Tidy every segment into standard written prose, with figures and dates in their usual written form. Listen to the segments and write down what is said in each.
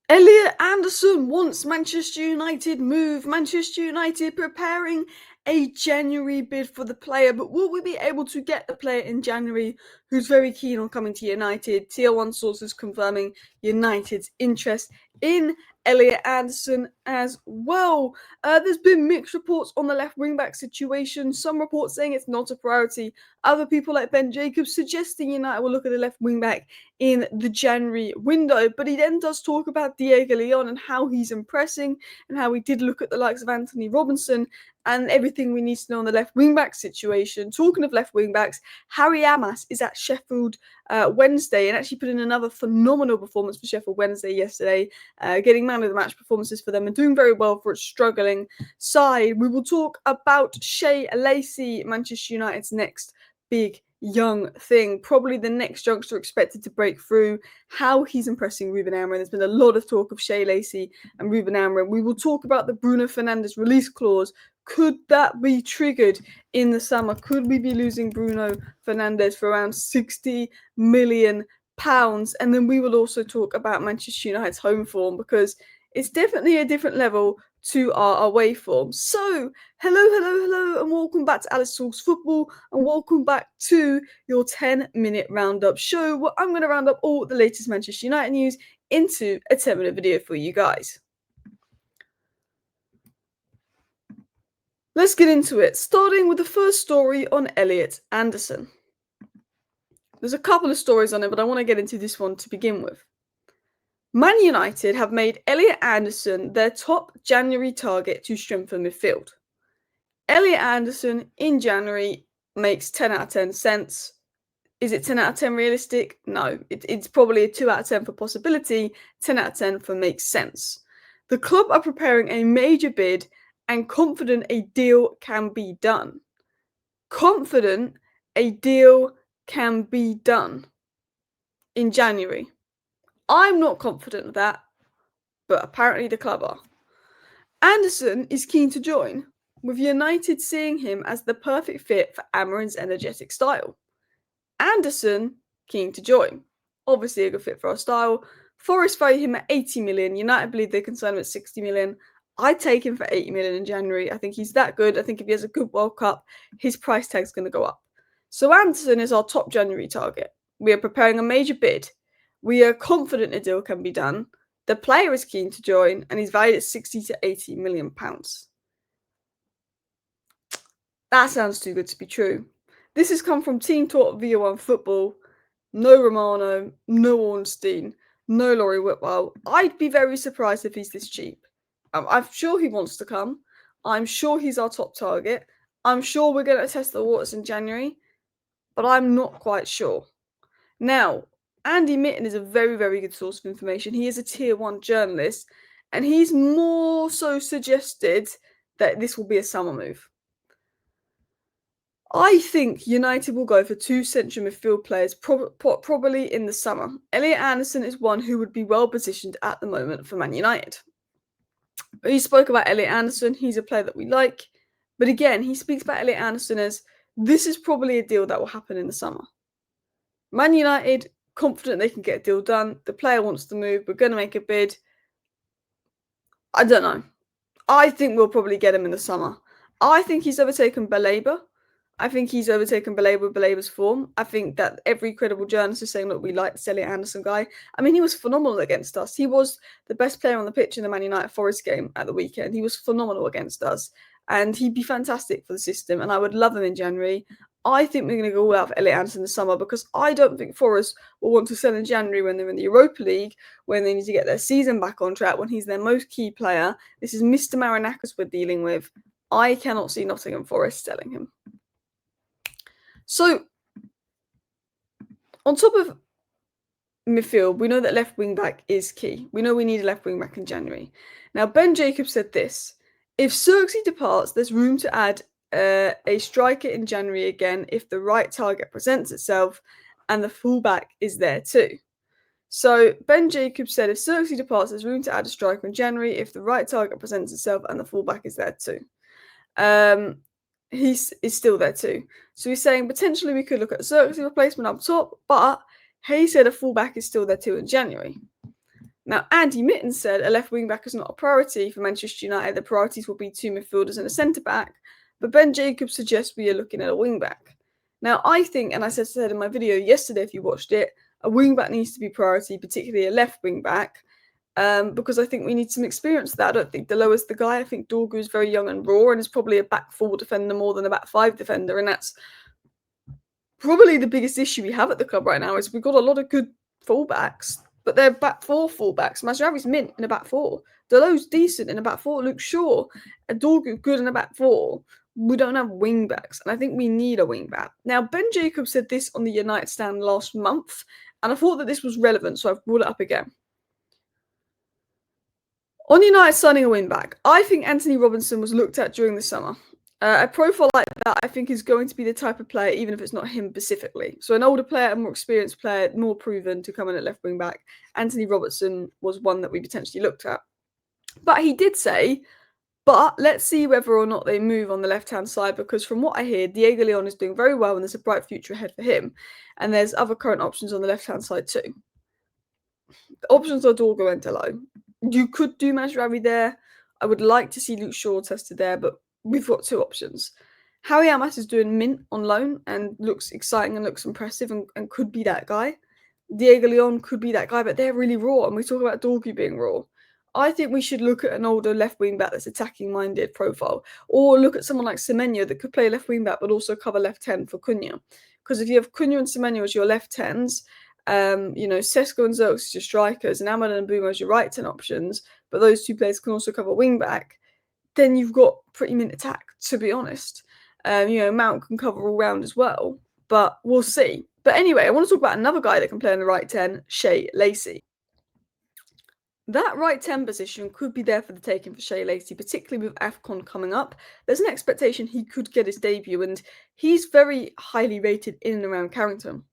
Elliot Anderson wants Manchester United move. Manchester United preparing a January bid for the player, but will we be able to get the player in January who's very keen on coming to United? Tier 1 sources confirming United's interest in Elliot Anderson as well. There's been mixed reports on the left wing-back situation. Some reports saying it's not a priority. Other people like Ben Jacobs suggesting United will look at the left wing-back in the January window. But he then does talk about Diego Leon and how he's impressing and how he did look at the likes of Anthony Robinson and everything we need to know on the left wing-back situation. Talking of left wing-backs, Harry Amas is at Sheffield Wednesday and actually put in another phenomenal performance for Sheffield Wednesday yesterday, getting man of the match performances for them and doing very well for its struggling side. We will talk about Shay Lacy, Manchester United's next big young thing, probably the next youngster expected to break through, how he's impressing Ruben Amorim. There's been a lot of talk of Shay Lacy and Ruben Amorim. We will talk about the Bruno Fernandes release clause. Could that be triggered in the summer? Could we be losing Bruno Fernandes for around £60 million? And then we will also talk about Manchester United's home form, because it's definitely a different level to our away form. So, hello, and welcome back to Alice Talks Football, and welcome back to your 10-minute roundup show, where I'm going to round up all the latest Manchester United news into a 10-minute video for you guys. Let's get into it, starting with the first story on Elliot Anderson. There's a couple of stories on it, but I want to get into this one to begin with. Man United have made Elliot Anderson their top January target to strengthen midfield. Elliot Anderson in January makes 10 out of 10 sense. Is it 10 out of 10 realistic? No, it's probably a 2 out of 10 for possibility, 10 out of 10 for makes sense. The club are preparing a major bid and confident a deal can be done. Confident a deal can be done in January. I'm not confident of that, but apparently the club are. Anderson is keen to join, with United seeing him as the perfect fit for Amorim's energetic style. Anderson keen to join. Obviously a good fit for our style. Forest value him at 80 million. United believe they can sign him at 60 million. I'd take him for 80 million in January. I think he's that good. I think if he has a good World Cup, his price tag's going to go up. So Anderson is our top January target. We are preparing a major bid. We are confident a deal can be done. The player is keen to join, and he's valued at 60 to 80 million pounds. That sounds too good to be true. This has come from Team Talk Via One Football. No Romano, no Ornstein, no Laurie Whitwell. I'd be very surprised if he's this cheap. I'm sure he wants to come. I'm sure he's our top target. I'm sure we're going to test the waters in January, but I'm not quite sure. Now, Andy Mitten is a very, very good source of information. He is a tier 1 journalist, and he's more so suggested that this will be a summer move. I think United will go for 2 central midfield players probably in the summer. Elliot Anderson is one who would be well positioned at the moment for Man United. We spoke about Elliot Anderson. He's a player that we like. But again, he speaks about Elliot Anderson as this is probably a deal that will happen in the summer. Man United, confident they can get a deal done. The player wants to move. We're going to make a bid. I don't know. I think we'll probably get him in the summer. I think he's overtaken Baleba. I think he's overtaken Baleba with Baleba's form. I think that every credible journalist is saying, look, we like this Elliot Anderson guy. I mean, he was phenomenal against us. He was the best player on the pitch in the Man United Forest game at the weekend. He was phenomenal against us. And he'd be fantastic for the system. And I would love him in January. I think we're going to go all out for Elliot Anderson in the summer, because I don't think Forest will want to sell in January when they're in the Europa League, when they need to get their season back on track, when he's their most key player. This is Mr. Marinakis we're dealing with. I cannot see Nottingham Forest selling him. So, on top of midfield, we know that left wing back is key. We know we need a left wing back in January. Now, Ben Jacobs said this: if Xerxes departs, there's room to add a striker in January again if the right target presents itself and the fullback is there too. So, Ben Jacobs said if Xerxes departs, there's room to add a striker in January if the right target presents itself and the fullback is there too. He's still there too. So he's saying potentially we could look at a Xerxes replacement up top, but he said a fullback is still there too in January. Now, Andy Mitten said a left wing back is not a priority for Manchester United. The priorities will be 2 midfielders and a centre back. But Ben Jacobs suggests we are looking at a wing back. Now, I think, and I said in my video yesterday, if you watched it, a wing back needs to be priority, particularly a left wing back, because I think we need some experience with that. I don't think Deloa's the guy. I think Dorgu is very young and raw and is probably a back four defender more than a back five defender, and that's probably the biggest issue we have at the club right now. Is we've got a lot of good fullbacks, but they're back four fullbacks. Mazraoui's mint in a back four. Deloa's decent in a back four. Luke Shaw, Dorgu good in a back four. We don't have wing backs, and I think we need a wing back. Now, Ben Jacobs said this on the United stand last month, and I thought that this was relevant, so I've brought it up again. On United signing a wing back, I think Anthony Robinson was looked at during the summer. A profile like that, I think, is going to be the type of player, even if it's not him specifically. So an older player, a more experienced player, more proven to come in at left wing back. Anthony Robertson was one that we potentially looked at. But he did say, but let's see whether or not they move on the left-hand side, because from what I hear, Diego Leon is doing very well and there's a bright future ahead for him. And there's other current options on the left-hand side too. The options are Dorgo and Delo. You could do Mazraoui there. I would like to see Luke Shaw tested there, but we've got two options. Harry Amas is doing mint on loan and looks exciting and looks impressive and could be that guy. Diego Leon could be that guy, but they're really raw, and we talk about Dorgu being raw. I think we should look at an older left wing back that's attacking-minded profile, or look at someone like Semenyo that could play left wing back but also cover left 10 for Cunha. Because if you have Cunha and Semenyo as your left 10s, Sesko and Zirkzee as your strikers, and Amad and Mbeumo as your right 10 options, but those two players can also cover wing back, then you've got pretty mint attack, to be honest. Mount can cover all round as well, but we'll see. But anyway, I want to talk about another guy that can play in the right 10, Shay Lacy. That right 10 position could be there for the taking for Shay Lacy, particularly with AFCON coming up. There's an expectation he could get his debut, and he's very highly rated in and around Carrington.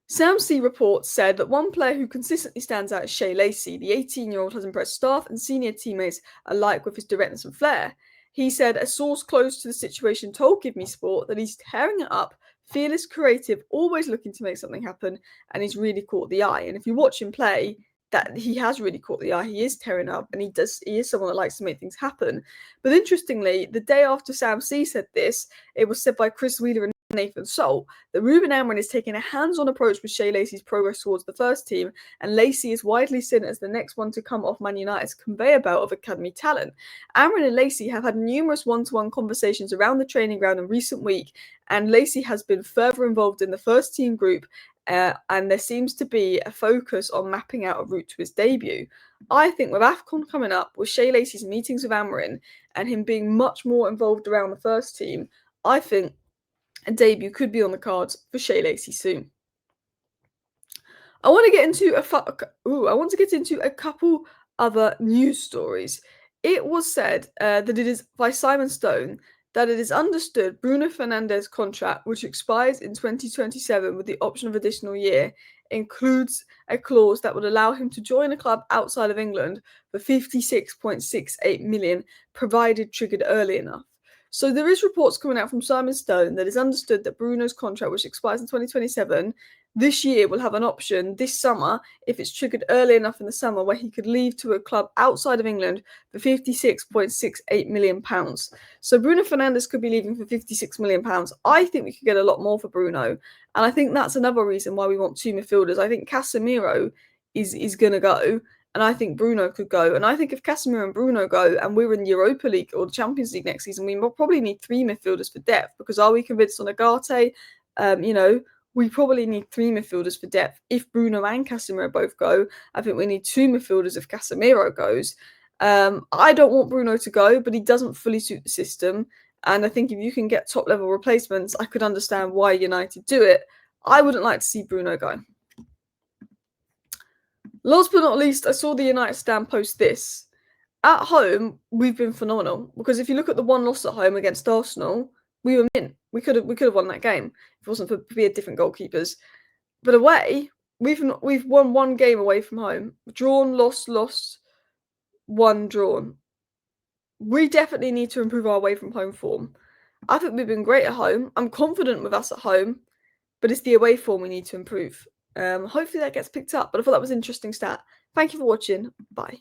Sam C reports said that one player who consistently stands out is Shay Lacy. The 18-year-old has impressed staff and senior teammates alike with his directness and flair. He said a source close to the situation told Give Me Sport that he's tearing it up, fearless, creative, always looking to make something happen, and he's really caught the eye. And if you watch him play, that he has really caught the eye. He is tearing up, and he is someone that likes to make things happen. But interestingly, the day after Sam C said this, it was said by Chris Wheeler and Nathan Salt that Ruben Amorim is taking a hands-on approach with Shay Lacy's progress towards the first team, and Lacy is widely seen as the next one to come off Man United's conveyor belt of academy talent. Amorim and Lacy have had numerous one-to-one conversations around the training ground in recent week, and Lacy has been further involved in the first team group, and there seems to be a focus on mapping out a route to his debut. I think with AFCON coming up, with Shay Lacy's meetings with Amorim and him being much more involved around the first team, I think a debut could be on the cards for Shay Lacy soon. I want to get into a couple other news stories. It was said that it is by Simon Stone that it is understood Bruno Fernandes' contract, which expires in 2027 with the option of additional year, includes a clause that would allow him to join a club outside of England for 56.68 million, provided triggered early enough. So there is reports coming out from Simon Stone that it's understood that Bruno's contract, which expires in 2027, this year will have an option this summer, if it's triggered early enough in the summer, where he could leave to a club outside of England for £56.68 million. So Bruno Fernandes could be leaving for £56 million. I think we could get a lot more for Bruno. And I think that's another reason why we want two midfielders. I think Casemiro is going to go. And I think Bruno could go. And I think if Casemiro and Bruno go and we're in the Europa League or the Champions League next season, we will probably need three midfielders for depth. Because are we convinced on Agate? We probably need three midfielders for depth. If Bruno and Casemiro both go, I think we need two midfielders if Casemiro goes. I don't want Bruno to go, but he doesn't fully suit the system. And I think if you can get top-level replacements, I could understand why United do it. I wouldn't like to see Bruno go. Last but not least, I saw the United stand post this. At home, we've been phenomenal. Because if you look at the one loss at home against Arsenal, we were mint. We could have won that game if it wasn't for different goalkeepers. But away, we've won one game away from home. Drawn, lost, won, drawn. We definitely need to improve our away from home form. I think we've been great at home. I'm confident with us at home, but it's the away form we need to improve. Hopefully that gets picked up. But I thought that was an interesting stat. Thank you for watching. Bye.